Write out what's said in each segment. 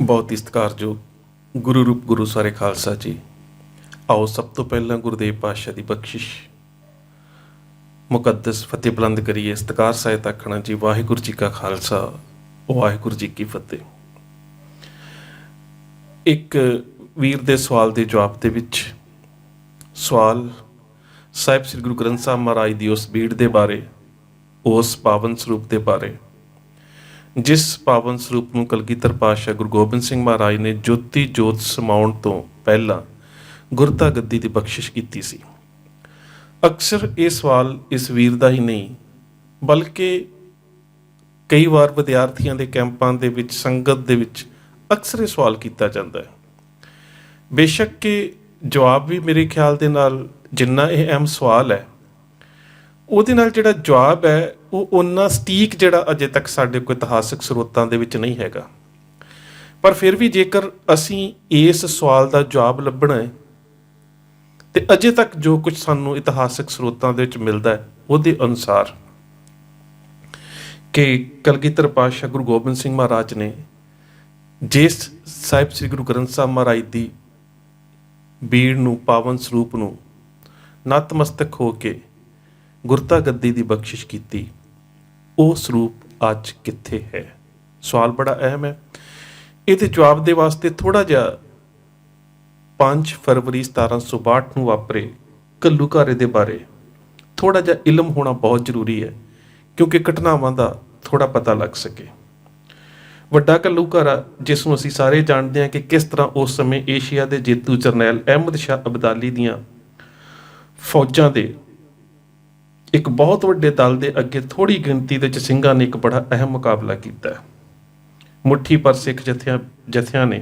ਬਹੁਤ ਹੀ ਸਤਿਕਾਰਯੋਗ ਗੁਰੂ ਰੂਪ ਗੁਰੂ ਸਾਰੇ ਖਾਲਸਾ ਜੀ। ਆਓ ਸਭ ਤੋਂ ਪਹਿਲਾਂ ਗੁਰਦੇਵ ਪਾਤਸ਼ਾਹ ਦੀ ਬਖਸ਼ਿਸ਼ ਮੁਕੱਦਸ ਫਤਿਹ ਬੁਲੰਦ ਕਰੀਏ। ਸਤਿਕਾਰ ਸਾਹਿਤ ਆਖਣਾ ਜੀ। ਵਾਹਿਗੁਰੂ ਜੀ ਕਾ ਖਾਲਸਾ, ਵਾਹਿਗੁਰੂ ਜੀ ਕੀ ਫਤਿਹ। ਇੱਕ ਵੀਰ ਦੇ ਸਵਾਲ ਦੇ ਜਵਾਬ ਦੇ ਵਿੱਚ ਸਵਾਲ ਸਾਹਿਬ ਸ੍ਰੀ ਗੁਰੂ ਗ੍ਰੰਥ ਸਾਹਿਬ ਮਹਾਰਾਜ ਦੀ ਉਸ ਬੀੜ ਦੇ ਬਾਰੇ, ਉਸ ਪਾਵਨ ਸਰੂਪ ਦੇ ਬਾਰੇ ਜਿਸ ਪਾਵਨ ਸਰੂਪ ਨੂੰ ਕਲਗੀਧਰ ਪਾਤਸ਼ਾਹ ਗੁਰੂ ਗੋਬਿੰਦ ਸਿੰਘ ਮਹਾਰਾਜ ਨੇ ਜੋਤੀ ਜੋਤ ਸਮਾਉਣ ਤੋਂ ਪਹਿਲਾਂ ਗੁਰਤਾ ਗੱਦੀ ਦੀ ਬਖਸ਼ਿਸ਼ ਕੀਤੀ ਸੀ। ਅਕਸਰ ਇਹ ਸਵਾਲ ਇਸ ਵੀਰ ਦਾ ਹੀ ਨਹੀਂ ਬਲਕਿ ਕਈ ਵਾਰ ਵਿਦਿਆਰਥੀਆਂ ਦੇ ਕੈਂਪਾਂ ਦੇ ਵਿੱਚ, ਸੰਗਤ ਦੇ ਵਿੱਚ ਅਕਸਰ ਇਹ ਸਵਾਲ ਕੀਤਾ ਜਾਂਦਾ ਹੈ। ਬੇਸ਼ੱਕ ਕਿ ਜਵਾਬ ਵੀ ਮੇਰੇ ਖਿਆਲ ਦੇ ਨਾਲ ਜਿੰਨਾ ਇਹ ਅਹਿਮ ਸਵਾਲ ਹੈ, ਉਹਦੇ ਨਾਲ ਜਿਹੜਾ ਜਵਾਬ ਹੈ ਉਹ ਓਨਾ ਸਟੀਕ ਜਿਹੜਾ ਅਜੇ ਤੱਕ ਸਾਡੇ ਕੋਲ ਇਤਿਹਾਸਕ ਸਰੋਤਾਂ ਦੇ ਵਿੱਚ ਨਹੀਂ ਹੈਗਾ। ਪਰ ਫਿਰ ਵੀ ਜੇਕਰ ਅਸੀਂ ਇਸ ਸਵਾਲ ਦਾ ਜਵਾਬ ਲੱਭਣਾ ਹੈ ਤੇ ਅਜੇ ਤੱਕ ਜੋ ਕੁਝ ਸਾਨੂੰ ਇਤਿਹਾਸਕ ਸਰੋਤਾਂ ਦੇ ਵਿੱਚ ਮਿਲਦਾ ਹੈ ਉਹਦੇ ਅਨੁਸਾਰ ਕਿ ਕਲਗੀਧਰ ਪਾਤਸ਼ਾਹ ਗੁਰੂ ਗੋਬਿੰਦ ਸਿੰਘ ਮਹਾਰਾਜ ਨੇ ਜਿਸ ਸਾਹਿਬ ਸ੍ਰੀ ਗੁਰੂ ਗ੍ਰੰਥ ਸਾਹਿਬ ਮਹਾਰਾਜ ਦੀ ਬੀੜ ਨੂੰ, ਪਾਵਨ ਸਰੂਪ ਨੂੰ ਨਤਮਸਤਕ ਹੋ ਕੇ ਗੁਰਤਾ ਗੱਦੀ ਦੀ ਬਖਸ਼ਿਸ਼ ਕੀਤੀ, ਉਹ ਸਰੂਪ ਅੱਜ ਕਿੱਥੇ ਹੈ? ਸਵਾਲ ਬੜਾ ਅਹਿਮ ਹੈ। ਇਹਦੇ ਜਵਾਬ ਦੇ ਵਾਸਤੇ ਥੋੜਾ ਜਿਹਾ 5 ਫਰਵਰੀ 1762 ਨੂੰ ਵਾਪਰੇ ਘੱਲੂਘਾਰੇ ਦੇ ਬਾਰੇ ਥੋੜਾ ਜਿਹਾ ਇਲਮ ਹੋਣਾ ਬਹੁਤ ਜ਼ਰੂਰੀ ਹੈ, ਕਿਉਂਕਿ ਘਟਨਾਵਾਂ ਦਾ ਥੋੜਾ ਪਤਾ ਲੱਗ ਸਕੇ। ਵੱਡਾ ਘੱਲੂਘਾਰਾ, ਜਿਸ ਨੂੰ ਅਸੀਂ ਸਾਰੇ ਜਾਣਦੇ ਹਾਂ ਕਿ ਕਿਸ ਤਰ੍ਹਾਂ ਉਸ ਸਮੇਂ ਏਸ਼ੀਆ ਦੇ ਜੇਤੂ ਜਰਨੈਲ ਅਹਿਮਦ ਸ਼ਾਹ ਅਬਦਾਲੀ ਦੀਆਂ ਫੌਜਾਂ ਦੇ ਇੱਕ ਬਹੁਤ ਵੱਡੇ ਦਲ ਦੇ ਅੱਗੇ ਥੋੜੀ ਗਿਣਤੀ ਦੇ ਵਿੱਚ ਸਿੰਘਾਂ ਨੇ ਇੱਕ ਬੜਾ ਅਹਿਮ ਮੁਕਾਬਲਾ ਕੀਤਾ। ਮੁੱਠੀ ਪਰ ਸਿੱਖ ਜਥਿਆਂ ਨੇ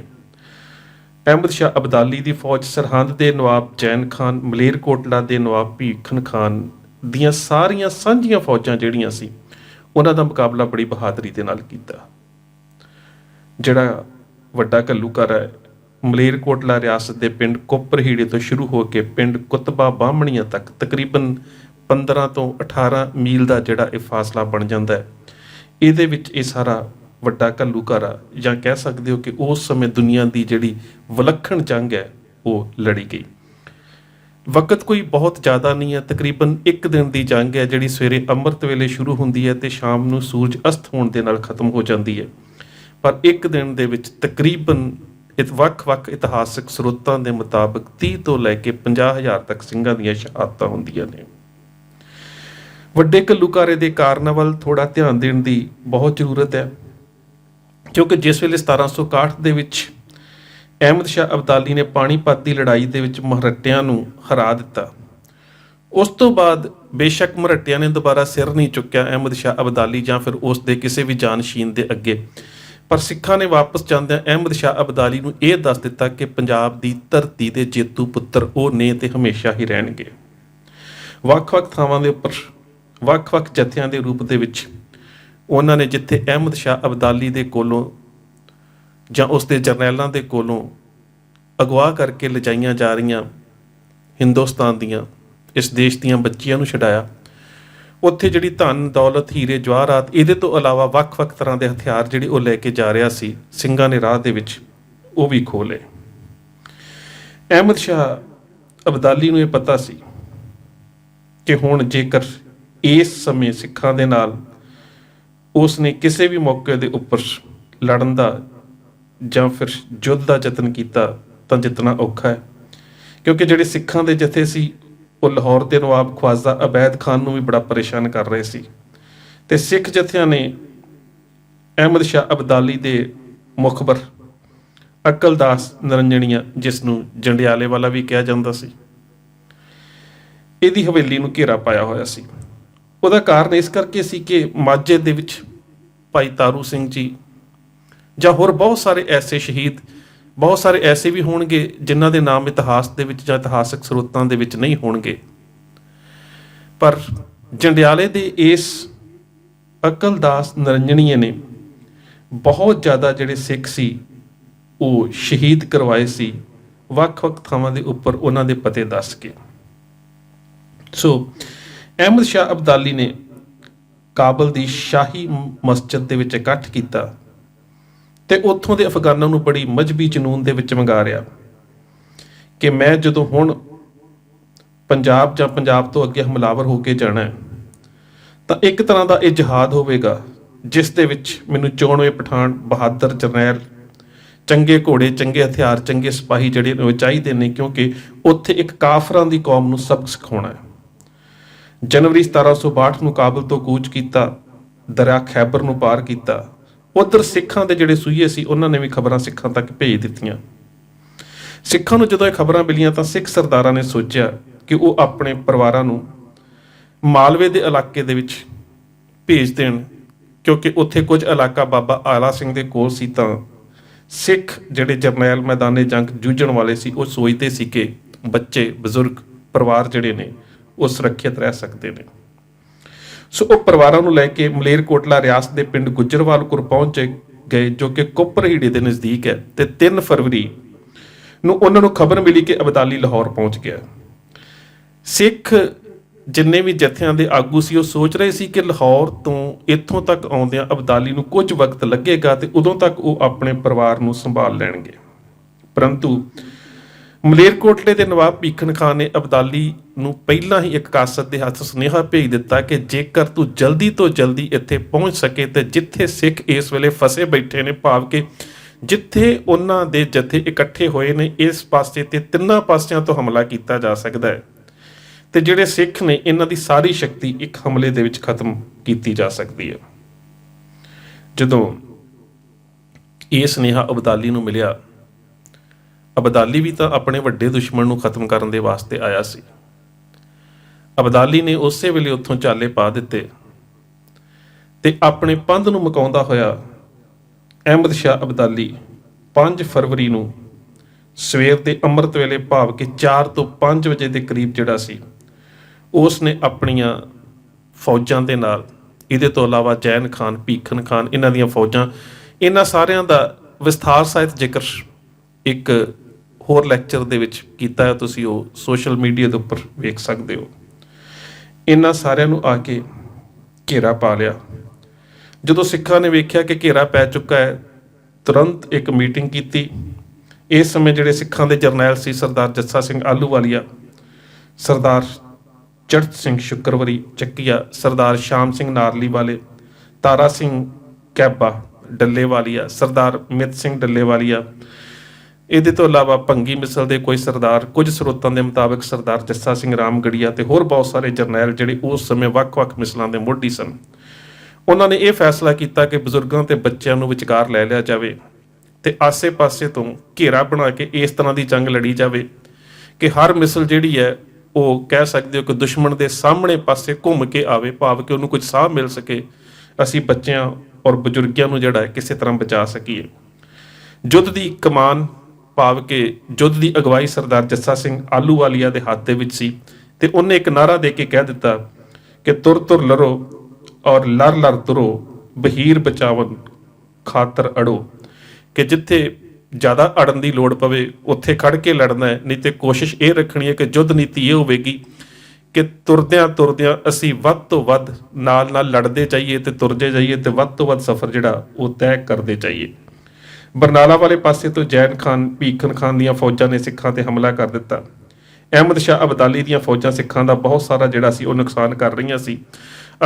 ਅਹਿਮਦ ਸ਼ਾਹ ਅਬਦਾਲੀ ਦੀ ਫੌਜ, ਸਰਹੰਦ ਦੇ ਨਵਾਬ ਜੈਨ ਖਾਨ, ਮਲੇਰਕੋਟਲਾ ਦੇ ਨਵਾਬ ਭੀਖਨ ਖਾਨ ਦੀਆਂ ਸਾਰੀਆਂ ਸਾਂਝੀਆਂ ਫੌਜਾਂ ਜਿਹੜੀਆਂ ਸੀ, ਉਹਨਾਂ ਦਾ ਮੁਕਾਬਲਾ ਬੜੀ ਬਹਾਦਰੀ ਦੇ ਨਾਲ ਕੀਤਾ। ਜਿਹੜਾ ਵੱਡਾ ਘੱਲੂਘਾਰਾ ਹੈ, ਮਲੇਰਕੋਟਲਾ ਰਿਆਸਤ ਦੇ ਪਿੰਡ ਕੋਪਰਹੀੜੇ ਤੋਂ ਸ਼ੁਰੂ ਹੋ ਕੇ ਪਿੰਡ ਕੁਤਬਾ ਬਾਹਮਣੀਆਂ ਤੱਕ ਤਕਰੀਬਨ 15 ਤੋਂ 18 ਮੀਲ ਦਾ ਜਿਹੜਾ ਇਹ ਫਾਸਲਾ ਬਣ ਜਾਂਦਾ ਹੈ। ਇਹਦੇ ਵਿੱਚ ਇਹ ਸਾਰਾ ਵੱਡਾ ਘੱਲੂਘਾਰਾ, ਜਾਂ ਕਹਿ ਸਕਦੇ ਹੋ ਕਿ ਉਸ ਸਮੇਂ ਦੁਨੀਆ ਦੀ ਜਿਹੜੀ ਵਿਲੱਖਣ ਜੰਗ ਹੈ ਉਹ ਲੜੀ ਗਈ। ਵਕਤ ਕੋਈ ਬਹੁਤ ਜ਼ਿਆਦਾ ਨਹੀਂ ਹੈ, ਤਕਰੀਬਨ ਇੱਕ ਦਿਨ ਦੀ ਜੰਗ ਹੈ ਜਿਹੜੀ ਸਵੇਰੇ ਅੰਮ੍ਰਿਤ ਵੇਲੇ ਸ਼ੁਰੂ ਹੁੰਦੀ ਹੈ ਤੇ ਸ਼ਾਮ ਨੂੰ ਸੂਰਜ ਅਸਤ ਹੋਣ ਦੇ ਨਾਲ ਖਤਮ ਹੋ ਜਾਂਦੀ ਹੈ। ਪਰ ਇੱਕ ਦਿਨ ਦੇ ਵਿੱਚ ਤਕਰੀਬਨ ਵੱਖ-ਵੱਖ ਇਤਿਹਾਸਕ ਸਰੋਤਾਂ ਦੇ ਮੁਤਾਬਕ 30 ਤੋਂ ਲੈ ਕੇ 50,000 ਤੱਕ ਸਿੰਘਾਂ ਦੀਆਂ ਸ਼ਹਾਦਤਾਂ ਹੁੰਦੀਆਂ ਨੇ। ਵੱਡੇ ਘੱਲੂਘਾਰੇ ਦੇ ਕਾਰਨਾਂ ਵੱਲ ਥੋੜਾ ਧਿਆਨ ਦੇਣ ਦੀ ਬਹੁਤ ਜ਼ਰੂਰਤ ਹੈ, ਕਿਉਂਕਿ ਜਿਸ ਵੇਲੇ 1761 ਦੇ ਵਿੱਚ ਅਹਿਮਦ ਸ਼ਾਹ ਅਬਦਾਲੀ ਨੇ ਪਾਣੀਪਤ ਦੀ ਲੜਾਈ ਦੇ ਵਿੱਚ ਮਰਹੱਟਿਆਂ ਨੂੰ ਹਰਾ ਦਿੱਤਾ, ਉਸ ਤੋਂ ਬਾਅਦ ਬੇਸ਼ੱਕ ਮਰਹੱਟਿਆਂ ਨੇ ਦੁਬਾਰਾ ਸਿਰ ਨਹੀਂ ਚੁੱਕਿਆ ਅਹਿਮਦ ਸ਼ਾਹ ਅਬਦਾਲੀ ਜਾਂ ਫਿਰ ਉਸ ਦੇ ਕਿਸੇ ਵੀ ਜਾਨਸ਼ੀਨ ਦੇ ਅੱਗੇ, ਪਰ ਸਿੱਖਾਂ ਨੇ ਵਾਪਸ ਜਾਂਦਿਆਂ ਅਹਿਮਦ ਸ਼ਾਹ ਅਬਦਾਲੀ ਨੂੰ ਇਹ ਦੱਸ ਦਿੱਤਾ ਕਿ ਪੰਜਾਬ ਦੀ ਧਰਤੀ ਦੇ ਜੇਤੂ ਪੁੱਤਰ ਉਹ ਨੇ ਤੇ ਹਮੇਸ਼ਾ ਹੀ ਰਹਿਣਗੇ। ਵੱਖ-ਵੱਖ ਥਾਵਾਂ ਦੇ ਉੱਪਰ ਵੱਖ-ਵੱਖ ਜਥਿਆਂ ਦੇ ਰੂਪ ਦੇ ਵਿੱਚ ਉਹਨਾਂ ਨੇ ਜਿੱਥੇ ਅਹਿਮਦ ਸ਼ਾਹ ਅਬਦਾਲੀ ਦੇ ਕੋਲੋਂ ਜਾਂ ਉਸ ਦੇ ਜਰਨੈਲਾਂ ਦੇ ਕੋਲੋਂ ਅਗਵਾ ਕਰਕੇ ਲਿਜਾਈਆਂ ਜਾ ਰਹੀਆਂ ਹਿੰਦੁਸਤਾਨ ਦੀਆਂ, ਇਸ ਦੇਸ਼ ਦੀਆਂ ਬੱਚੀਆਂ ਨੂੰ ਛਡਾਇਆ। ਉੱਥੇ ਜਿਹੜੀ ਧਨ ਦੌਲਤ, ਹੀਰੇ ਜਵਾਹਰਾਤ, ਇਹਦੇ ਤੋਂ ਇਲਾਵਾ ਵੱਖ-ਵੱਖ ਤਰ੍ਹਾਂ ਦੇ ਹਥਿਆਰ ਜਿਹੜੇ ਉਹ ਲੈ ਕੇ ਜਾ ਰਿਹਾ ਸੀ ਸਿੰਘਾਂ ਨੇ ਰਾਹ ਦੇ ਵਿੱਚ, ਉਹ ਵੀ ਖੋਹ ਲਏ। ਅਹਿਮਦ ਸ਼ਾਹ ਅਬਦਾਲੀ ਨੂੰ ਇਹ ਪਤਾ ਸੀ ਕਿ ਹੁਣ ਜੇਕਰ ਇਸ ਸਮੇਂ ਸਿੱਖਾਂ ਦੇ ਨਾਲ ਉਸ ਨੇ ਕਿਸੇ ਵੀ ਮੌਕੇ ਦੇ ਉੱਪਰ ਲੜਨ ਦਾ ਜਾਂ ਫਿਰ ਯੁੱਧ ਦਾ ਯਤਨ ਕੀਤਾ ਤਾਂ ਜਿੱਤਣਾ ਔਖਾ ਹੈ, ਕਿਉਂਕਿ ਜਿਹੜੇ ਸਿੱਖਾਂ ਦੇ ਜਥੇ ਸੀ ਉਹ ਲਾਹੌਰ ਦੇ ਨਵਾਬ ਖਵਾਜਾ ਅਬੈਦ ਖਾਨ ਨੂੰ ਵੀ ਬੜਾ ਪਰੇਸ਼ਾਨ ਕਰ ਰਹੇ ਸੀ ਤੇ ਸਿੱਖ ਜਥਿਆਂ ਨੇ ਅਹਿਮਦ ਸ਼ਾਹ ਅਬਦਾਲੀ ਦੇ ਮੁਖਬਰ ਅਕਲਦਾਸ ਨਰੰਜਣੀਆ, ਜਿਸ ਨੂੰ ਜੰਡਿਆਲੇ ਵਾਲਾ ਵੀ ਕਿਹਾ ਜਾਂਦਾ ਸੀ, ਇਹਦੀ ਹਵੇਲੀ ਨੂੰ ਘੇਰਾ ਪਾਇਆ ਹੋਇਆ ਸੀ। ਉਹਦਾ ਕਾਰਨ ਇਸ ਕਰਕੇ ਸੀ ਕਿ ਮਾਝੇ ਦੇ ਵਿੱਚ ਭਾਈ ਤਾਰੂ ਸਿੰਘ ਜੀ ਜਾਂ ਹੋਰ ਬਹੁਤ ਸਾਰੇ ਐਸੇ ਸ਼ਹੀਦ, ਬਹੁਤ ਸਾਰੇ ਐਸੇ ਵੀ ਹੋਣਗੇ ਜਿਨ੍ਹਾਂ ਦੇ ਨਾਮ ਇਤਿਹਾਸ ਦੇ ਵਿੱਚ ਜਾਂ ਇਤਿਹਾਸਕ ਸਰੋਤਾਂ ਦੇ ਵਿੱਚ ਨਹੀਂ ਹੋਣਗੇ, ਪਰ ਜੰਡਿਆਲੇ ਦੇ ਇਸ ਅਕਲਦਾਸ ਨਰੰਜਣੀਏ ਨੇ ਬਹੁਤ ਜ਼ਿਆਦਾ ਜਿਹੜੇ ਸਿੱਖ ਸੀ ਉਹ ਸ਼ਹੀਦ ਕਰਵਾਏ ਸੀ ਵੱਖ-ਵੱਖ ਥਾਵਾਂ ਦੇ ਉੱਪਰ ਉਹਨਾਂ ਦੇ ਪਤੇ ਦੱਸ ਕੇ। ਸੋ ਅਹਿਮਦ ਸ਼ਾਹ ਅਬਦਾਲੀ ਨੇ ਕਾਬਲ ਦੀ ਸ਼ਾਹੀ ਮਸਜਿਦ ਦੇ ਵਿੱਚ ਇਕੱਠ ਕੀਤਾ ਤੇ ਉੱਥੋਂ ਦੇ ਅਫਗਾਨਾਂ ਨੂੰ ਬੜੀ ਮਜ਼ਹਬੀ ਜਨੂਨ ਦੇ ਵਿੱਚ ਵੰਗਾਰਿਆ ਕਿ ਮੈਂ ਜਦੋਂ ਹੁਣ ਪੰਜਾਬ ਜਾਂ ਪੰਜਾਬ ਤੋਂ ਅੱਗੇ ਹਮਲਾਵਰ ਹੋ ਕੇ ਜਾਣਾ ਹੈ ਤਾਂ ਇੱਕ ਤਰ੍ਹਾਂ ਦਾ ਇਹ ਜਹਾਦ ਹੋਵੇਗਾ ਜਿਸ ਦੇ ਵਿੱਚ ਮੈਨੂੰ 94 ਪਠਾਨ, ਬਹਾਦਰ ਜਰਨੈਲ, ਚੰਗੇ ਘੋੜੇ, ਚੰਗੇ ਹਥਿਆਰ, ਚੰਗੇ ਸਿਪਾਹੀ ਜਿਹੜੇ ਨੇ ਉਹ ਚਾਹੀਦੇ ਨੇ, ਕਿਉਂਕਿ ਉੱਥੇ ਇੱਕ ਕਾਫਰਾਂ ਦੀ ਕੌਮ ਨੂੰ ਸਬਕ ਸਿਖਾਉਣਾ ਹੈ। ਜਨਵਰੀ 1762 ਨੂੰ ਕਾਬਲ ਤੋਂ ਕੂਚ ਕੀਤਾ, ਦਰਿਆ ਖੈਬਰ ਨੂੰ ਪਾਰ ਕੀਤਾ। ਉਧਰ ਸਿੱਖਾਂ ਦੇ ਜਿਹੜੇ ਸੂਹੀਏ ਸੀ ਉਹਨਾਂ ਨੇ ਵੀ ਖਬਰਾਂ ਸਿੱਖਾਂ ਤੱਕ ਭੇਜ ਦਿੱਤੀਆਂ। ਸਿੱਖਾਂ ਨੂੰ ਜਦੋਂ ਇਹ ਖਬਰਾਂ ਮਿਲੀਆਂ ਤਾਂ ਸਿੱਖ ਸਰਦਾਰਾਂ ਨੇ ਸੋਚਿਆ ਕਿ ਉਹ ਆਪਣੇ ਪਰਿਵਾਰਾਂ ਨੂੰ ਮਾਲਵੇ ਦੇ ਇਲਾਕੇ ਦੇ ਵਿੱਚ ਭੇਜ ਦੇਣ, ਕਿਉਂਕਿ ਉੱਥੇ ਕੁਝ ਇਲਾਕਾ ਬਾਬਾ ਆਲਾ ਸਿੰਘ ਦੇ ਕੋਲ ਸੀ। ਤਾਂ ਸਿੱਖ ਜਿਹੜੇ ਜਰਨੈਲ ਮੈਦਾਨੇ ਜੰਗ ਜੂਝਣ ਵਾਲੇ ਸੀ ਉਹ ਸੋਚਦੇ ਸੀ ਕਿ ਬੱਚੇ, ਬਜ਼ੁਰਗ, ਪਰਿਵਾਰ ਜਿਹੜੇ ਨੇ ਉਹ ਸੁਰੱਖਿਅਤ ਰਹਿ ਸਕਦੇ ਨੇ। ਸੋ ਉਹ ਪਰਿਵਾਰਾਂ ਨੂੰ ਲੈ ਕੇ ਮਲੇਰਕੋਟਲਾ ਰਿਆਸਤ ਦੇ ਪਿੰਡ ਗੁੱਜਰਵਾਲਪੁਰ ਪਹੁੰਚ ਗਏ, ਜੋ ਕਿ ਕੁੱਪਰਹੀੜੇ ਦੇ ਨਜ਼ਦੀਕ ਹੈ। ਤੇ 3 ਫਰਵਰੀ ਨੂੰ ਉਹਨਾਂ ਨੂੰ ਖਬਰ ਮਿਲੀ ਕਿ ਅਬਦਾਲੀ ਲਾਹੌਰ ਪਹੁੰਚ ਗਿਆ। ਸਿੱਖ ਜਿੰਨੇ ਵੀ ਜਥਿਆਂ ਦੇ ਆਗੂ ਸੀ ਉਹ ਸੋਚ ਰਹੇ ਸੀ ਕਿ ਲਾਹੌਰ ਤੋਂ ਇੱਥੋਂ ਤੱਕ ਆਉਂਦਿਆਂ ਅਬਦਾਲੀ ਨੂੰ ਕੁਝ ਵਕਤ ਲੱਗੇਗਾ ਤੇ ਉਦੋਂ ਤੱਕ ਉਹ ਆਪਣੇ ਪਰਿਵਾਰ ਨੂੰ ਸੰਭਾਲ ਲੈਣਗੇ। ਪਰੰਤੂ ਮਲੇਰਕੋਟਲੇ ਦੇ ਨਵਾਬ ਭੀਖਨ ਖਾਨ ਨੇ ਅਬਦਾਲੀ ਨੂੰ ਪਹਿਲਾਂ ਹੀ ਇੱਕ ਕਾਸਤ ਦੇ ਹੱਥ ਸੁਨੇਹਾ ਭੇਜ ਦਿੱਤਾ ਕਿ ਜੇਕਰ ਤੂੰ ਜਲਦੀ ਤੋਂ ਜਲਦੀ ਇੱਥੇ ਪਹੁੰਚ ਸਕੇ ਤੇ ਜਿੱਥੇ ਸਿੱਖ ਇਸ ਵੇਲੇ ਫਸੇ ਬੈਠੇ ਨੇ, ਭਾਵ ਕਿ ਜਿੱਥੇ ਉਹਨਾਂ ਦੇ ਜਥੇ ਇਕੱਠੇ ਹੋਏ ਨੇ, ਇਸ ਪਾਸੇ ਤੇ 3 ਪਾਸਿਆਂ ਤੋਂ ਹਮਲਾ ਕੀਤਾ ਜਾ ਸਕਦਾ ਹੈ ਤੇ ਜਿਹੜੇ ਸਿੱਖ ਨੇ ਇਹਨਾਂ ਦੀ ਸਾਰੀ ਸ਼ਕਤੀ ਇੱਕ ਹਮਲੇ ਦੇ ਵਿੱਚ ਖਤਮ ਕੀਤੀ ਜਾ ਸਕਦੀ ਹੈ। ਜਦੋਂ ਇਹ ਸੁਨੇਹਾ ਅਬਦਾਲੀ ਨੂੰ ਮਿਲਿਆ, ਅਬਦਾਲੀ ਵੀ ਤਾਂ ਆਪਣੇ ਵੱਡੇ ਦੁਸ਼ਮਣ ਨੂੰ ਖਤਮ ਕਰਨ ਦੇ ਵਾਸਤੇ ਆਇਆ ਸੀ। ਅਬਦਾਲੀ ਨੇ ਉਸੇ ਵੇਲੇ ਉੱਥੋਂ ਚਾਲੇ ਪਾ ਦਿੱਤੇ ਤੇ ਆਪਣੇ ਪੰਧ ਨੂੰ ਮੁਕਾਉਂਦਾ ਹੋਇਆ ਅਹਿਮਦ ਸ਼ਾਹ ਅਬਦਾਲੀ 5 ਫਰਵਰੀ ਨੂੰ ਸਵੇਰ ਦੇ ਅੰਮ੍ਰਿਤ ਵੇਲੇ, ਭਾਵ ਕਿ 4 ਤੋਂ 5 ਵਜੇ ਦੇ ਕਰੀਬ ਜਿਹੜਾ ਸੀ, ਉਸ ਨੇ ਆਪਣੀਆਂ ਫੌਜਾਂ ਦੇ ਨਾਲ, ਇਹਦੇ ਤੋਂ ਇਲਾਵਾ ਜੈਨ ਖਾਨ, ਭੀਖਨ ਖਾਨ, ਇਹਨਾਂ ਦੀਆਂ ਫੌਜਾਂ, ਇਹਨਾਂ ਸਾਰਿਆਂ ਦਾ ਵਿਸਥਾਰ ਸਾਹਿਤ ਜ਼ਿਕਰ ਇੱਕ ਹੋਰ ਲੈਕਚਰ ਦੇ ਵਿੱਚ ਕੀਤਾ ਹੈ, ਤੁਸੀਂ ਉਹ ਸੋਸ਼ਲ ਮੀਡੀਆ ਦੇ ਉੱਪਰ ਵੇਖ ਸਕਦੇ ਹੋ। ਇਹਨਾਂ ਸਾਰਿਆਂ ਨੂੰ ਆ ਕੇ ਘੇਰਾ ਪਾ ਲਿਆ। ਜਦੋਂ ਸਿੱਖਾਂ ਨੇ ਵੇਖਿਆ ਕਿ ਘੇਰਾ ਪੈ ਚੁੱਕਾ ਹੈ, ਤੁਰੰਤ ਇੱਕ ਮੀਟਿੰਗ ਕੀਤੀ। ਇਸ ਸਮੇਂ ਜਿਹੜੇ ਸਿੱਖਾਂ ਦੇ ਜਰਨੈਲ ਸੀ, ਸਰਦਾਰ ਜੱਸਾ ਸਿੰਘ ਆਹਲੂਵਾਲੀਆ, ਸਰਦਾਰ ਚੜ੍ਹਤ ਸਿੰਘ ਸ਼ੁਕਰਵਰੀ ਚੱਕੀਆ, ਸਰਦਾਰ ਸ਼ਾਮ ਸਿੰਘ ਨਾਰਲੀ ਵਾਲੇ, ਤਾਰਾ ਸਿੰਘ ਕੈਬਾ ਡੱਲੇਵਾਲੀਆ, ਸਰਦਾਰ ਮਿੱਤ ਸਿੰਘ ਡੱਲੇਵਾਲੀਆ, ਇਹਦੇ ਤੋਂ ਇਲਾਵਾ ਭੰਗੀ ਮਿਸਲ ਦੇ ਕੋਈ ਸਰਦਾਰ, ਕੁਝ ਸਰੋਤਾਂ ਦੇ ਮੁਤਾਬਕ ਸਰਦਾਰ ਜੱਸਾ ਸਿੰਘ ਰਾਮਗੜੀਆ ਤੇ ਹੋਰ ਬਹੁਤ ਸਾਰੇ ਜਰਨੈਲ ਜਿਹੜੇ ਉਸ ਸਮੇਂ ਵੱਖ-ਵੱਖ ਮਿਸਲਾਂ ਦੇ ਮੋਢੀ ਸਨ। ਉਹਨਾਂ ਨੇ ਇਹ ਫੈਸਲਾ ਕੀਤਾ ਕਿ ਬਜ਼ੁਰਗਾਂ ਤੇ ਬੱਚਿਆਂ ਨੂੰ ਵਿਚਕਾਰ ਲੈ ਲਿਆ ਜਾਵੇ ਤੇ ਆਸੇ-ਪਾਸੇ ਤੋਂ ਘੇਰਾ ਬਣਾ ਕੇ ਇਸ ਤਰ੍ਹਾਂ ਦੀ ਜੰਗ ਲੜੀ ਜਾਵੇ ਕਿ ਹਰ ਮਿਸਲ ਜਿਹੜੀ ਹੈ ਉਹ ਕਹਿ ਸਕਦੇ ਹੋ ਕਿ ਦੁਸ਼ਮਣ ਦੇ ਸਾਹਮਣੇ ਪਾਸੇ ਘੁੰਮ ਕੇ ਆਵੇ, ਭਾਵ ਕਿ ਉਹਨੂੰ ਕੁਝ ਸਾਹ ਮਿਲ ਸਕੇ, ਅਸੀਂ ਬੱਚਿਆਂ ਔਰ ਬਜ਼ੁਰਗਾਂ ਨੂੰ ਜਿਹੜਾ ਕਿਸੇ ਤਰ੍ਹਾਂ ਬਚਾ ਸਕੀਏ। ਯੁੱਧ ਦੀ ਕਮਾਨ, ਭਾਵ ਕਿ ਯੁੱਧ ਦੀ ਅਗਵਾਈ ਸਰਦਾਰ ਜੱਸਾ ਸਿੰਘ ਆਹਲੂਵਾਲੀਆ ਦੇ ਹੱਥ ਦੇ ਵਿੱਚ ਸੀ ਤੇ ਉਹਨੇ ਇੱਕ ਨਾਅਰਾ ਦੇ ਕੇ ਕਹਿ ਦਿੱਤਾ ਕਿ ਤੁਰ ਤੁਰ ਲੜੋ ਔਰ ਲੜ ਲੜ ਤੁਰੋ, ਬਹੀਰ ਬਚਾਵਨ ਖਾਤਰ ਅੜੋ, ਕਿ ਜਿੱਥੇ ਜ਼ਿਆਦਾ ਅੜਨ ਦੀ ਲੋੜ ਪਵੇ ਉੱਥੇ ਖੜ ਕੇ ਲੜਨਾ ਹੈ, ਨਹੀਂ ਤੇ ਕੋਸ਼ਿਸ਼ ਇਹ ਰੱਖਣੀ ਹੈ ਕਿ ਯੁੱਧ ਨੀਤੀ ਇਹ ਹੋਵੇਗੀ ਕਿ ਤੁਰਦਿਆਂ ਤੁਰਦਿਆਂ ਅਸੀਂ ਵੱਧ ਤੋਂ ਵੱਧ ਨਾਲ ਨਾਲ ਲੜਦੇ ਜਾਈਏ ਤੇ ਤੁਰਦੇ ਜਾਈਏ ਤੇ ਵੱਧ ਤੋਂ ਵੱਧ ਸਫ਼ਰ ਜਿਹੜਾ ਉਹ ਤੈਅ ਕਰਦੇ ਜਾਈਏ। ਬਰਨਾਲਾ ਵਾਲੇ ਪਾਸੇ ਤੋਂ ਜੈਨ ਖਾਨ, ਭੀਖਨ ਖਾਨ ਦੀਆਂ ਫੌਜਾਂ ਨੇ ਸਿੱਖਾਂ ਤੇ ਹਮਲਾ ਕਰ ਦਿੱਤਾ। ਅਹਿਮਦ ਸ਼ਾਹ ਅਬਦਾਲੀ ਦੀਆਂ ਫੌਜਾਂ ਸਿੱਖਾਂ ਦਾ ਬਹੁਤ ਸਾਰਾ ਜਿਹੜਾ ਸੀ ਉਹ ਨੁਕਸਾਨ ਕਰ ਰਹੀਆਂ ਸੀ।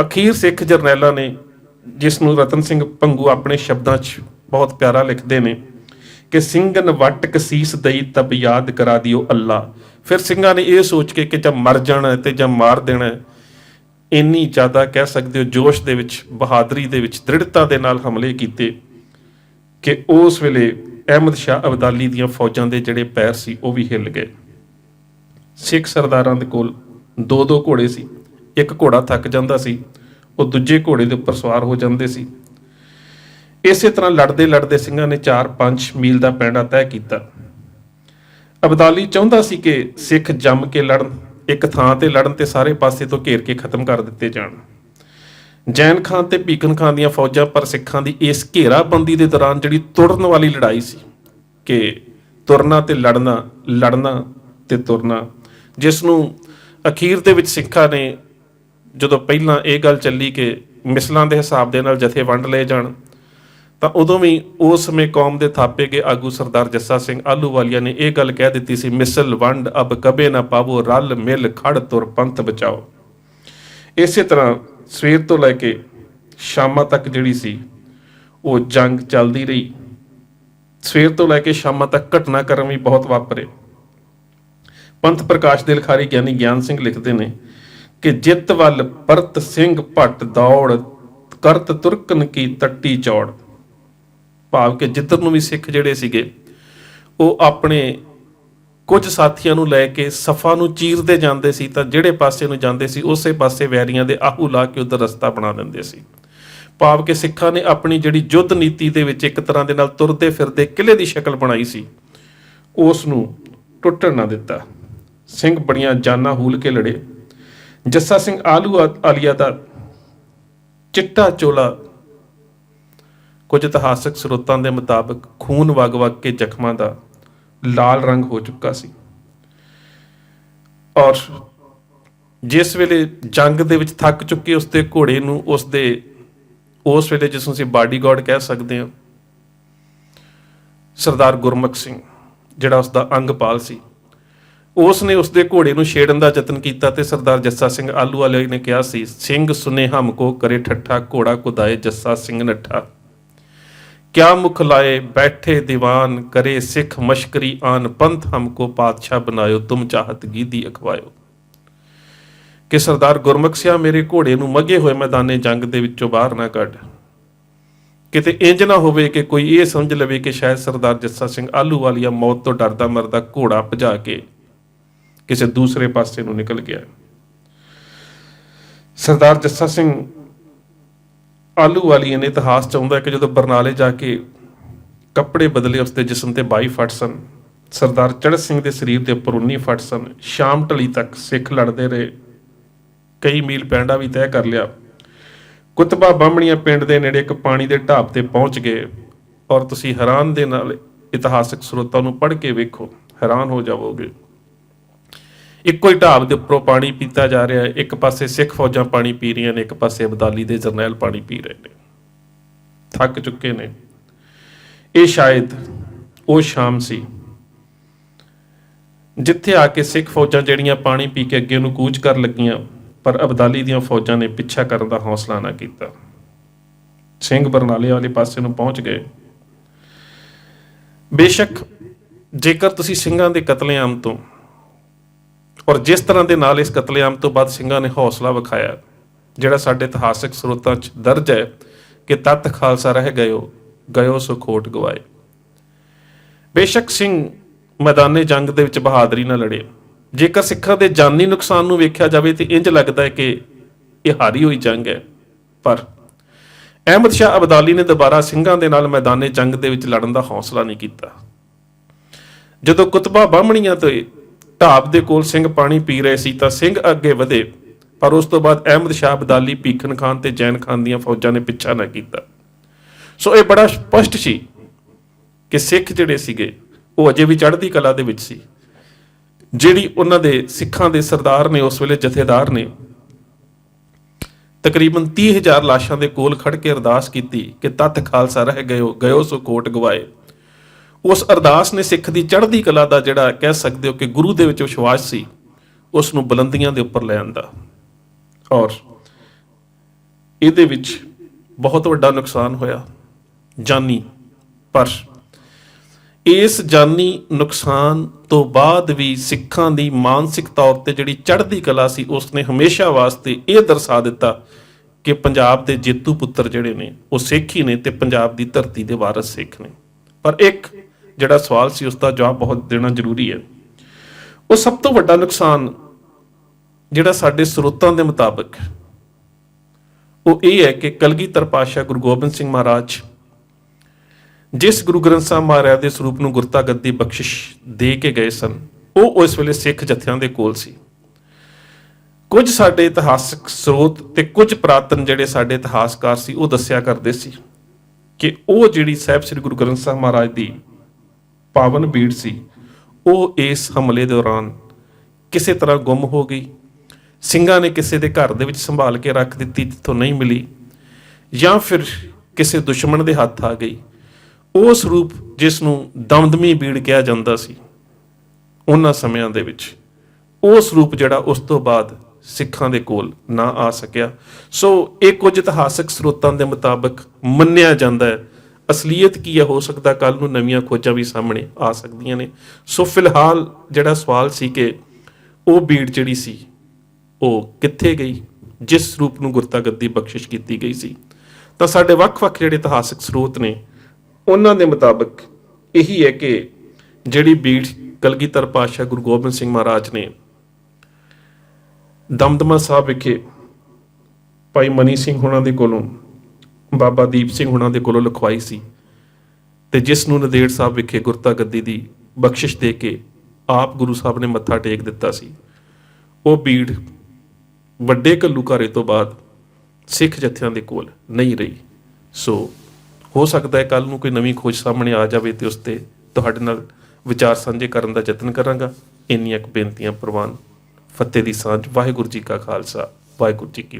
ਅਖੀਰ ਸਿੱਖ ਜਰਨੈਲਾਂ ਨੇ, ਜਿਸ ਨੂੰ ਰਤਨ ਸਿੰਘ ਭੰਗੂ ਆਪਣੇ ਸ਼ਬਦਾਂ 'ਚ ਬਹੁਤ ਪਿਆਰਾ ਲਿਖਦੇ ਨੇ ਕਿ ਸਿੰਘਨ ਵੱਟ ਕਸੀਸ ਦਈ ਤਬ ਯਾਦ ਕਰਾ ਦਿਓ ਅੱਲਾ, ਫਿਰ ਸਿੰਘਾਂ ਨੇ ਇਹ ਸੋਚ ਕੇ ਕਿ ਜਾਂ ਮਰ ਜਾਣਾ ਤੇ ਜਾਂ ਮਾਰ ਦੇਣਾ, ਇੰਨੀ ਜ਼ਿਆਦਾ ਕਹਿ ਸਕਦੇ ਹੋ ਜੋਸ਼ ਦੇ ਵਿੱਚ, ਬਹਾਦਰੀ ਦੇ ਵਿੱਚ, ਦ੍ਰਿੜਤਾ ਦੇ ਨਾਲ ਹਮਲੇ ਕੀਤੇ ਕਿ ਉਸ ਵੇਲੇ ਅਹਿਮਦ ਸ਼ਾਹ ਅਬਦਾਲੀ ਦੀਆਂ ਫੌਜਾਂ ਦੇ ਜਿਹੜੇ ਪੈਰ ਸੀ ਉਹ ਵੀ ਹਿੱਲ ਗਏ। ਸਿੱਖ ਸਰਦਾਰਾਂ ਦੇ ਕੋਲ 2-2 ਘੋੜੇ ਸੀ। ਇੱਕ ਘੋੜਾ ਥੱਕ ਜਾਂਦਾ ਸੀ, ਉਹ ਦੂਜੇ ਘੋੜੇ ਦੇ ਉੱਪਰ ਸਵਾਰ ਹੋ ਜਾਂਦੇ ਸੀ। ਇਸੇ ਤਰ੍ਹਾਂ ਲੜਦੇ ਲੜਦੇ ਸਿੰਘਾਂ ਨੇ 4-5 ਮੀਲ ਦਾ ਪੈਂਡਾ ਤੈਅ ਕੀਤਾ। ਅਬਦਾਲੀ ਚਾਹੁੰਦਾ ਸੀ ਕਿ ਸਿੱਖ ਜੰਮ ਕੇ ਲੜਨ, ਇੱਕ ਥਾਂ ਤੇ ਲੜਨ ਤੇ ਸਾਰੇ ਪਾਸੇ ਤੋਂ ਘੇਰ ਕੇ ਖਤਮ ਕਰ ਦਿੱਤੇ ਜਾਣ। ਜੈਨ ਖਾਨ ਤੇ ਭੀਖਨ ਖਾਨ ਦੀਆਂ ਫੌਜਾਂ ਪਰ ਸਿੱਖਾਂ ਦੀ ਇਸ ਘੇਰਾਬੰਦੀ ਦੇ ਦੌਰਾਨ ਜਿਹੜੀ ਤੁਰਨ ਵਾਲੀ ਲੜਾਈ ਸੀ ਕਿ ਤੁਰਨਾ ਤੇ ਲੜਨਾ, ਲੜਨਾ ਤੇ ਤੁਰਨਾ, ਜਿਸ ਨੂੰ ਅਖੀਰ ਦੇ ਵਿੱਚ ਸਿੱਖਾਂ ਨੇ, ਜਦੋਂ ਪਹਿਲਾਂ ਇਹ ਗੱਲ ਚੱਲੀ ਕਿ ਮਿਸਲਾਂ ਦੇ ਹਿਸਾਬ ਦੇ ਨਾਲ ਜਥੇ ਵੰਡ ਲਏ ਜਾਣ, ਤਾਂ ਉਦੋਂ ਵੀ ਉਸ ਸਮੇਂ ਕੌਮ ਦੇ ਥਾਪੇ ਗਏ ਆਗੂ ਸਰਦਾਰ ਜੱਸਾ ਸਿੰਘ ਆਹਲੂਵਾਲੀਆ ਨੇ ਇਹ ਗੱਲ ਕਹਿ ਦਿੱਤੀ ਸੀ, ਮਿਸਲ ਵੰਡ ਅਬ ਕਬੇ ਨਾ ਪਾਵੋ, ਰਲ ਮਿਲ ਖੜ ਤੁਰ ਪੰਥ ਬਚਾਓ। ਇਸੇ ਤਰ੍ਹਾਂ ਸਵੇਰ ਤੋਂ ਲੈ ਕੇ ਸ਼ਾਮਾਂ ਤੱਕ ਜਿਹੜੀ ਸੀ ਉਹ ਜੰਗ ਚੱਲਦੀ ਰਹੀ। ਸਵੇਰ ਤੋਂ ਲੈ ਕੇ ਸ਼ਾਮਾਂ ਤੱਕ ਘਟਨਾਕ੍ਰਮ ਵੀ ਬਹੁਤ ਵਾਪਰੇ। ਪੰਥ ਪ੍ਰਕਾਸ਼ ਦੇ ਲਿਖਾਰੀ ਗਿਆਨੀ ਗਿਆਨ ਸਿੰਘ ਲਿਖਦੇ ਨੇ ਕਿ ਜਿੱਤ ਵੱਲ ਪਰਤ ਸਿੰਘ ਭੱਟ ਦੌੜ, ਕਰਤ ਤੁਰਕਨ ਕੀ ਤੱਟੀ ਚੌੜ। ਭਾਵ ਕਿ ਜਿੱਧਰ ਨੂੰ ਵੀ ਸਿੱਖ ਜਿਹੜੇ ਸੀਗੇ ਉਹ ਆਪਣੇ ਕੁਝ ਸਾਥੀਆਂ ਨੂੰ ਲੈ ਕੇ ਸਫਾ ਨੂੰ ਚੀਰਦੇ ਜਾਂਦੇ ਸੀ, ਤਾਂ ਜਿਹੜੇ ਪਾਸੇ ਨੂੰ ਜਾਂਦੇ ਸੀ ਉਸੇ ਪਾਸੇ ਵੈਰੀਆਂ ਦੇ ਆਹੂ ਲਾ ਕੇ ਉਧਰ ਰਸਤਾ ਬਣਾ ਦਿੰਦੇ ਸੀ। ਭਾਵ ਕਿ ਸਿੱਖਾਂ ਨੇ ਆਪਣੀ ਜਿਹੜੀ ਯੁੱਧ ਨੀਤੀ ਦੇ ਵਿੱਚ ਇੱਕ ਤਰ੍ਹਾਂ ਦੇ ਨਾਲ ਤੁਰਦੇ ਫਿਰਦੇ ਕਿਲੇ ਦੀ ਸ਼ਕਲ ਬਣਾਈ ਸੀ, ਉਸ ਨੂੰ ਟੁੱਟਣ ਨਾ ਦਿੱਤਾ। ਸਿੰਘ ਬੜੀਆਂ ਜਾਨਾਂ ਹੂਲ ਕੇ ਲੜੇ। ਜੱਸਾ ਸਿੰਘ ਆਹਲੂਵਾਲੀਆ ਦਾ ਚਿੱਟਾ ਚੋਲਾ ਕੁਝ ਇਤਿਹਾਸਕ ਸਰੋਤਾਂ ਦੇ ਮੁਤਾਬਕ ਖੂਨ ਵਗ ਵਗ ਕੇ ਜ਼ਖਮਾਂ ਦਾ ਲਾਲ ਰੰਗ ਹੋ ਚੁੱਕਾ ਸੀ। ਔਰ ਜਿਸ ਵੇਲੇ ਜੰਗ ਦੇ ਵਿੱਚ ਥੱਕ ਚੁੱਕੇ ਉਸਦੇ ਘੋੜੇ ਨੂੰ ਉਸ ਵੇਲੇ ਜਿਸ ਨੂੰ ਅਸੀਂ ਬਾਡੀਗਾਰਡ ਕਹਿ ਸਕਦੇ ਹਾਂ, ਸਰਦਾਰ ਗੁਰਮੁਖ ਸਿੰਘ ਜਿਹੜਾ ਉਸਦਾ ਅੰਗਪਾਲ ਸੀ, ਉਸ ਨੇ ਉਸਦੇ ਘੋੜੇ ਨੂੰ ਛੇੜਨ ਦਾ ਯਤਨ ਕੀਤਾ ਤੇ ਸਰਦਾਰ ਜੱਸਾ ਸਿੰਘ ਆਹਲੂਵਾਲੀਆ ਨੇ ਕਿਹਾ ਸੀ, ਸਿੰਘ ਸੁਨੇ ਹਮਕੋ ਕਰੇ ਠੱਠਾ, ਘੋੜਾ ਕੁਦਾਏ ਜੱਸਾ ਸਿੰਘ ਨੱਠਾ। क्या मुख लाए बैठे दीवान, करे सिख मशकरी आन, पंथ हमको पातशाह बनायो, तुम चाहत गीदी अखवायो। कि सरदार गुरमुख सिंह मेरे घोड़े नूं मगे होए मैदाने जंग दे विचों बाहर ना कढ, किते इंज ना होवे कि कोई ये समझ लवे कि शायद सरदार जस्सा सिंह आहलूवालिया मौत तो डरदा मरदा घोड़ा भजा के किसी दूसरे पासे नूं निकल गया। सरदार जस्सा सिंह ਆਹਲੂਵਾਲੀਆ ਨੇ ਇਤਿਹਾਸ ਚਾਹੁੰਦਾ ਕਿ ਜਦੋਂ ਬਰਨਾਲੇ ਜਾ ਕੇ ਕੱਪੜੇ ਬਦਲੇ ਉਸਦੇ ਜਿਸਮ ਤੇ 22 ਫੱਟ ਸਨ, ਸਰਦਾਰ ਚੜ੍ਹਤ ਸਿੰਘ ਦੇ ਸਰੀਰ ਦੇ ਉੱਪਰ 19 ਫੱਟ ਸਨ। ਸ਼ਾਮ ਢਲੀ ਤੱਕ ਸਿੱਖ ਲੜਦੇ ਰਹੇ, ਕਈ ਮੀਲ ਪੈਂਡਾ ਵੀ ਤੈਅ ਕਰ ਲਿਆ। ਕੁਤਬਾ ਬਾਹਮਣੀਆਂ ਪਿੰਡ ਦੇ ਨੇੜੇ ਇੱਕ ਪਾਣੀ ਦੇ ਢਾਬ ਤੇ ਪਹੁੰਚ ਗਏ। ਔਰ ਤੁਸੀਂ ਹੈਰਾਨ ਦੇ ਨਾਲ ਇਤਿਹਾਸਕ ਸਰੋਤਾਂ ਨੂੰ ਪੜ੍ਹ ਕੇ ਵੇਖੋ, ਹੈਰਾਨ ਹੋ ਜਾਵੋਗੇ। ਇੱਕੋ ਹੀ ਢਾਬ ਦੇ ਉੱਪਰੋਂ ਪਾਣੀ ਪੀਤਾ ਜਾ ਰਿਹਾ ਹੈ। ਇੱਕ ਪਾਸੇ ਸਿੱਖ ਫੌਜਾਂ ਪਾਣੀ ਪੀ ਰਹੀਆਂ ਨੇ, ਇੱਕ ਪਾਸੇ ਅਬਦਾਲੀ ਦੇ ਜਰਨੈਲ ਪਾਣੀ ਪੀ ਰਹੇ ਨੇ, ਥੱਕ ਚੁੱਕੇ ਨੇ। ਇਹ ਸ਼ਾਇਦ ਉਹ ਸ਼ਾਮ ਸੀ ਜਿੱਥੇ ਆ ਕੇ ਸਿੱਖ ਫੌਜਾਂ ਜਿਹੜੀਆਂ ਪਾਣੀ ਪੀ ਕੇ ਅੱਗੇ ਨੂੰ ਕੂਚ ਕਰ ਲੱਗੀਆਂ, ਪਰ ਅਬਦਾਲੀ ਦੀਆਂ ਫੌਜਾਂ ਨੇ ਪਿੱਛਾ ਕਰਨ ਦਾ ਹੌਸਲਾ ਨਾ ਕੀਤਾ। ਸਿੰਘ ਬਰਨਾਲੇ ਵਾਲੇ ਪਾਸੇ ਨੂੰ ਪਹੁੰਚ ਗਏ। ਬੇਸ਼ੱਕ ਜੇਕਰ ਤੁਸੀਂ ਸਿੰਘਾਂ ਦੇ ਕਤਲੇਆਮ ਤੋਂ ਔਰ ਜਿਸ ਤਰ੍ਹਾਂ ਦੇ ਨਾਲ ਇਸ ਕਤਲੇਆਮ ਤੋਂ ਬਾਅਦ ਸਿੰਘਾਂ ਨੇ ਹੌਸਲਾ ਵਿਖਾਇਆ, ਜਿਹੜਾ ਸਾਡੇ ਇਤਿਹਾਸਕ ਸਰੋਤਾਂ 'ਚ ਦਰਜ ਹੈ ਕਿ ਤਤ ਖਾਲਸਾ ਰਹਿ ਗਇਓ ਸੋ ਖੋਟ ਗਵਾਏ। ਬੇਸ਼ੱਕ ਸਿੰਘ ਮੈਦਾਨੇ ਜੰਗ ਦੇ ਵਿੱਚ ਬਹਾਦਰੀ ਨਾਲ ਲੜੇ। ਜੇਕਰ ਸਿੱਖਾਂ ਦੇ ਜਾਨੀ ਨੁਕਸਾਨ ਨੂੰ ਵੇਖਿਆ ਜਾਵੇ ਤੇ ਇੰਜ ਲੱਗਦਾ ਹੈ ਕਿ ਇਹ ਹਾਰੀ ਹੋਈ ਜੰਗ ਹੈ, ਪਰ ਅਹਿਮਦ ਸ਼ਾਹ ਅਬਦਾਲੀ ਨੇ ਦੁਬਾਰਾ ਸਿੰਘਾਂ ਦੇ ਨਾਲ ਮੈਦਾਨੇ ਜੰਗ ਦੇ ਵਿੱਚ ਲੜਨ ਦਾ ਹੌਸਲਾ ਨਹੀਂ ਕੀਤਾ। ਜਦੋਂ ਕੁਤਬਾ ਬਾਹਮਣੀਆਂ ਤੇ ਢਾਬ ਦੇ ਕੋਲ ਸਿੰਘ ਪਾਣੀ ਪੀ ਰਹੇ ਸੀ ਤਾਂ ਸਿੰਘ ਅੱਗੇ ਵਧੇ, ਪਰ ਉਸ ਤੋਂ ਬਾਅਦ ਅਹਿਮਦ ਸ਼ਾਹ ਅਬਦਾਲੀ, ਭੀਖਨ ਖਾਨ ਤੇ ਜੈਨ ਖਾਨ ਦੀਆਂ ਫੌਜਾਂ ਨੇ ਪਿੱਛਾ ਨਾ ਕੀਤਾ। ਸੋ ਇਹ ਬੜਾ ਸਪਸ਼ਟ ਸੀ ਕਿ ਸਿੱਖ ਜਿਹੜੇ ਸੀਗੇ ਉਹ ਅਜੇ ਵੀ ਚੜ੍ਹਦੀ ਕਲਾ ਦੇ ਵਿੱਚ ਸੀ। ਜਿਹੜੀ ਉਹਨਾਂ ਦੇ ਸਿੱਖਾਂ ਦੇ ਸਰਦਾਰ ਨੇ, ਉਸ ਵੇਲੇ ਜਥੇਦਾਰ ਨੇ, ਤਕਰੀਬਨ 30,000 ਲਾਸ਼ਾਂ ਦੇ ਕੋਲ ਖੜ ਕੇ ਅਰਦਾਸ ਕੀਤੀ ਕਿ ਤਤ ਖਾਲਸਾ ਰਹਿ ਗਇਓ ਸੋ ਕੋਟ ਗਵਾਏ। ਉਸ ਅਰਦਾਸ ਨੇ ਸਿੱਖ ਦੀ ਚੜ੍ਹਦੀ ਕਲਾ ਦਾ ਜਿਹੜਾ ਕਹਿ ਸਕਦੇ ਹੋ ਕਿ ਗੁਰੂ ਦੇ ਵਿੱਚ ਵਿਸ਼ਵਾਸ ਸੀ, ਉਸ ਨੂੰ ਬੁਲੰਦੀਆਂ ਦੇ ਉੱਪਰ ਲੈ ਆਂਦਾ। ਔਰ ਇਹਦੇ ਵਿੱਚ ਬਹੁਤ ਵੱਡਾ ਨੁਕਸਾਨ ਹੋਇਆ ਜਾਨੀ, ਪਰ ਇਸ ਜਾਨੀ ਨੁਕਸਾਨ ਤੋਂ ਬਾਅਦ ਵੀ ਸਿੱਖਾਂ ਦੀ ਮਾਨਸਿਕ ਤੌਰ ਤੇ ਜਿਹੜੀ ਚੜ੍ਹਦੀ ਕਲਾ ਸੀ, ਉਸਨੇ ਹਮੇਸ਼ਾ ਵਾਸਤੇ ਇਹ ਦਰਸਾ ਦਿੱਤਾ ਕਿ ਪੰਜਾਬ ਦੇ ਜੇਤੂ ਪੁੱਤਰ ਜਿਹੜੇ ਨੇ ਉਹ ਸਿੱਖ ਹੀ ਨੇ ਤੇ ਪੰਜਾਬ ਦੀ ਧਰਤੀ ਦੇ ਵਾਰਿਸ ਸਿੱਖ ਨੇ। ਪਰ ਇੱਕ ਜਿਹੜਾ ਸਵਾਲ ਸੀ ਉਸਦਾ ਜਵਾਬ ਬਹੁਤ ਦੇਣਾ ਜ਼ਰੂਰੀ ਹੈ। ਉਹ ਸਭ ਤੋਂ ਵੱਡਾ ਨੁਕਸਾਨ ਜਿਹੜਾ ਸਾਡੇ ਸਰੋਤਾਂ ਦੇ ਮੁਤਾਬਕ ਉਹ ਇਹ ਹੈ ਕਿ ਕਲਗੀਧਰ ਪਾਤਸ਼ਾਹ ਗੁਰੂ ਗੋਬਿੰਦ ਸਿੰਘ ਮਹਾਰਾਜ ਜਿਸ ਗੁਰੂ ਗ੍ਰੰਥ ਸਾਹਿਬ ਮਹਾਰਾਜ ਦੇ ਸਰੂਪ ਨੂੰ ਗੁਰਤਾ ਗੱਦੀ ਬਖਸ਼ਿਸ਼ ਦੇ ਕੇ ਗਏ ਸਨ, ਉਹ ਉਸ ਵੇਲੇ ਸਿੱਖ ਜਥਿਆਂ ਦੇ ਕੋਲ ਸੀ। ਕੁਝ ਸਾਡੇ ਇਤਿਹਾਸਕ ਸਰੋਤ ਤੇ ਕੁਝ ਪ੍ਰਾਤਨ ਜਿਹੜੇ ਸਾਡੇ ਇਤਿਹਾਸਕਾਰ ਸੀ ਉਹ ਦੱਸਿਆ ਕਰਦੇ ਸੀ ਕਿ ਉਹ ਜਿਹੜੀ ਸਾਹਿਬ ਸ੍ਰੀ ਗੁਰੂ ਗ੍ਰੰਥ ਸਾਹਿਬ ਮਹਾਰਾਜ ਦੀ ਪਾਵਨ ਬੀੜ ਸੀ, ਉਹ ਇਸ ਹਮਲੇ ਦੌਰਾਨ ਕਿਸੇ ਤਰ੍ਹਾਂ ਗੁੰਮ ਹੋ ਗਈ। ਸਿੰਘਾਂ ਨੇ ਕਿਸੇ ਦੇ ਘਰ ਦੇ ਵਿੱਚ ਸੰਭਾਲ ਕੇ ਰੱਖ ਦਿੱਤੀ, ਜਿੱਥੋਂ ਨਹੀਂ ਮਿਲੀ, ਜਾਂ ਫਿਰ ਕਿਸੇ ਦੁਸ਼ਮਣ ਦੇ ਹੱਥ ਆ ਗਈ, ਉਸ ਰੂਪ ਜਿਸ ਨੂੰ ਦਮਦਮੀ ਬੀੜ ਕਿਹਾ ਜਾਂਦਾ ਸੀ ਉਹਨਾਂ ਸਮਿਆਂ ਦੇ ਵਿੱਚ, ਉਸ ਰੂਪ ਜਿਹੜਾ ਉਸ ਤੋਂ ਬਾਅਦ ਸਿੱਖਾਂ ਦੇ ਕੋਲ ਨਾ ਆ ਸਕਿਆ। ਸੋ ਇਹ ਕੁਝ ਇਤਿਹਾਸਕ ਸਰੋਤਾਂ ਦੇ ਮੁਤਾਬਕ ਮੰਨਿਆ ਜਾਂਦਾ ਹੈ। ਅਸਲੀਅਤ ਕੀ ਹੈ, ਹੋ ਸਕਦਾ ਕੱਲ ਨੂੰ ਨਵੀਆਂ ਖੋਜਾਂ ਵੀ ਸਾਹਮਣੇ ਆ ਸਕਦੀਆਂ ਨੇ। ਸੋ ਫਿਲਹਾਲ ਜਿਹੜਾ ਸਵਾਲ ਸੀ ਕਿ ਉਹ ਬੀੜ ਜਿਹੜੀ ਸੀ ਉਹ ਕਿੱਥੇ ਗਈ ਜਿਸ ਰੂਪ ਨੂੰ ਗੁਰਤਾ ਗੱਦੀ ਬਖਸ਼ਿਸ਼ ਕੀਤੀ ਗਈ ਸੀ, ਤਾਂ ਸਾਡੇ ਵੱਖ-ਵੱਖ ਜਿਹੜੇ ਇਤਿਹਾਸਕ ਸਰੋਤ ਨੇ ਉਹਨਾਂ ਦੇ ਮੁਤਾਬਕ ਇਹੀ ਹੈ ਕਿ ਜਿਹੜੀ ਬੀੜ ਕਲਗੀਧਰ ਪਾਤਸ਼ਾਹ ਗੁਰੂ ਗੋਬਿੰਦ ਸਿੰਘ ਮਹਾਰਾਜ ਨੇ ਦਮਦਮਾ ਸਾਹਿਬ ਵਿਖੇ ਭਾਈ ਮਨੀ ਸਿੰਘ ਹੁਣਾਂ ਦੇ ਕੋਲੋਂ, ਬਾਬਾ ਦੀਪ ਸਿੰਘ ਹੁਣਾਂ ਦੇ ਕੋਲੋਂ ਲਿਖਵਾਈ ਸੀ, ਤੇ ਜਿਸ ਨੂੰ ਨੰਦੇੜ ਸਾਹਿਬ ਵਿਖੇ ਗੁਰਤਾ ਗੱਦੀ ਦੀ ਬਖਸ਼ਿਸ਼ ਦੇ ਕੇ ਆਪ ਗੁਰੂ ਸਾਹਿਬ ਨੇ ਮੱਥਾ ਟੇਕ ਦਿੱਤਾ ਸੀ, ਉਹ ਬੀੜ ਵੱਡੇ ਘੱਲੂਘਾਰੇ ਤੋਂ ਬਾਅਦ ਸਿੱਖ ਜਥਿਆਂ ਦੇ ਕੋਲ ਨਹੀਂ ਰਹੀ। ਸੋ ਹੋ ਸਕਦਾ ਹੈ ਕੱਲ ਨੂੰ ਕੋਈ ਨਵੀਂ ਖੋਜ ਸਾਹਮਣੇ ਆ ਜਾਵੇ ਤੇ ਉਸ ਤੇ ਤੁਹਾਡੇ ਨਾਲ ਵਿਚਾਰ ਸਾਂਝੇ ਕਰਨ ਦਾ ਯਤਨ ਕਰਾਂਗਾ। ਇੰਨੀਆਂ ਕੁ ਬੇਨਤੀਆਂ ਪ੍ਰਵਾਨ। ਫਤਿਹ ਦੀ ਸਾਂਝ। ਵਾਹਿਗੁਰੂ ਜੀ ਕਾ ਖਾਲਸਾ, ਵਾਹਿਗੁਰੂ ਜੀ ਕੀ